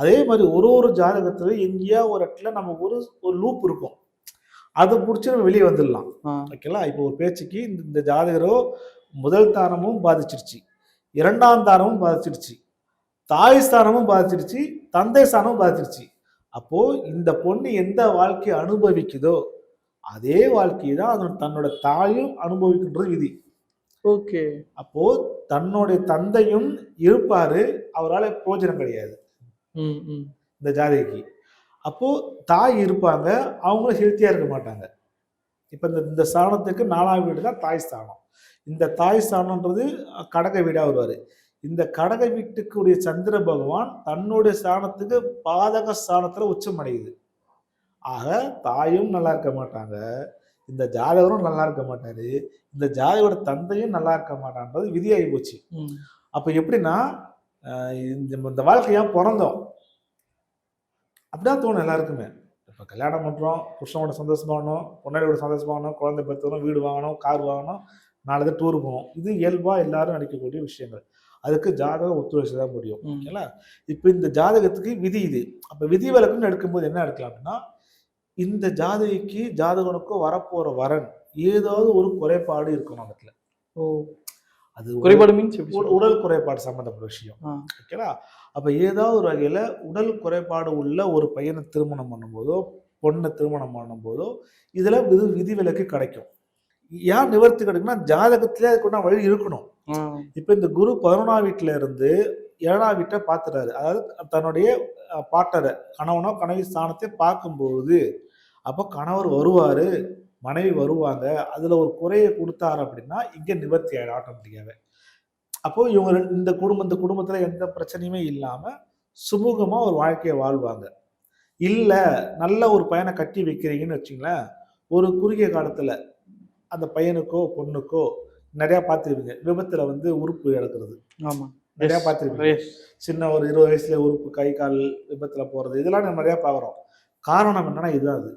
அதே மாதிரி ஒரு ஒரு ஜாதகத்திலும் எங்கேயா ஒரு இடத்துல நம்ம ஒரு ஒரு லூப் இருக்கும். அதை பிடிச்சி நம்ம வெளியே வந்துடலாம். ஓகேங்களா? இப்போ ஒரு பேச்சுக்கு இந்த ஜாதகரோ முதல் தாரமும் பாதிச்சிருச்சு, இரண்டாம் தாரமும் பாதிச்சிருச்சு, தாய் ஸ்தானமும் பாதிச்சிருச்சு, தந்தை ஸ்தானமும் பாதிச்சிருச்சு. அப்போ இந்த பொண்ணு எந்த வாழ்க்கையை அனுபவிக்குதோ அதே வாழ்க்கையை தான் அது தன்னோட தாயும் அனுபவிக்கின்றது விதி. ஓகே. அப்போ தன்னுடைய தந்தையும் இருப்பாரு, அவரால் பிரயோஜனம் கிடையாது இந்த ஜாதகிக்கு. அப்போ தாய் இருப்பாங்க, அவங்களும் ஹெல்த்தியா இருக்க மாட்டாங்க. இப்ப இந்த ஸ்தானத்துக்கு 4ஆம் வீடு தான் தாய் ஸ்தானம். இந்த தாய் ஸ்தானம்ன்றது கடக வீடா வருவாரு. இந்த கடக வீட்டுக்குரிய சந்திர பகவான் தன்னுடைய ஸ்தானத்துக்கு பாதக ஸ்தானத்துல உச்சம் அடையுது. ஆக தாயும் நல்லா இருக்க மாட்டாங்க, இந்த ஜாதகரும் நல்லா இருக்க மாட்டாரு, இந்த ஜாதகரோட தந்தையும் நல்லா இருக்க மாட்டான்றது விதியாகி போச்சு. அப்ப எப்படின்னா இந்த வாழ்க்கையா பிறந்தோம் அப்படிதான் தோணும் எல்லாருக்குமே. இப்போ கல்யாணம் பண்ணுறோம், புருஷனோட சந்தோஷமா ஆகணும், பொன்னாடியோட சந்தோஷமா ஆகணும், குழந்தை பெற்றணும், வீடு வாங்கணும், கார் வாங்கணும், 4 பேர் டூர் போகணும். இது இயல்பாக எல்லாரும் நினைக்கக்கூடிய விஷயங்கள். அதுக்கு ஜாதகம் ஒத்துழைச்சு தான் முடியும். ஓகேங்களா? இப்போ இந்த ஜாதகத்துக்கு விதி இது. அப்போ விதி விலக்குன்னு எடுக்கும்போது என்ன எடுக்கலாம் அப்படின்னா, இந்த ஜாதகிக்கு ஜாதகனுக்கோ வரப்போற வரன் ஏதாவது ஒரு குறைபாடு இருக்கணும் இடத்துல. அது குறைபாடு மீன்ஸ் உடல் குறைபாடு சம்பந்தப்பட்ட விஷயம். ஓகேங்களா? அப்ப ஏதாவது ஒரு வகையில உடல் குறைபாடு உள்ள ஒரு பையனை திருமணம் பண்ணும்போதோ பொண்ணை திருமணம் பண்ணும்போதோ இதுல விதி விலக்கு கிடைக்கும். ஏன் நிவர்த்தி கிடைக்கும்னா ஜாதகத்திலே அதுக்கு வழி இருக்கணும். இப்ப இந்த குரு 11ஆம் வீட்டுல இருந்து 7ஆம் வீட்டை பார்த்துறாரு. அதாவது தன்னுடைய பாட்டரை கணவனோ கனவி ஸ்தானத்தை பார்க்கும்போது அப்போ கணவர் வருவாரு, மனைவி வருவாங்க, அதுல ஒரு குறையை கொடுத்தாரு அப்படின்னா இங்க நிவர்த்தி ஆயிடும் ஆட்டோமேட்டிக்காவே. அப்போ இவங்க இந்த குடும்பத்துல எந்த பிரச்சனையுமே இல்லாம சுமூகமா ஒரு வாழ்க்கையை வாழ்வாங்க. இல்ல நல்ல ஒரு பையனை கட்டி வைக்கிறீங்கன்னு வச்சுங்களேன், ஒரு குறுகிய காலத்துல அந்த பையனுக்கோ பொண்ணுக்கோ நிறைய பார்த்துருப்பீங்க, விபத்துல உறுப்பு இழக்கிறது. ஆமா, நிறைய பார்த்துருப்பீங்க. சின்ன ஒரு 20 வயசுல உறுப்பு கை கால் விபத்துல போறது, இதெல்லாம் நம்ம நிறைய பார்க்குறோம். காரணம் என்னன்னா இதுதான். அது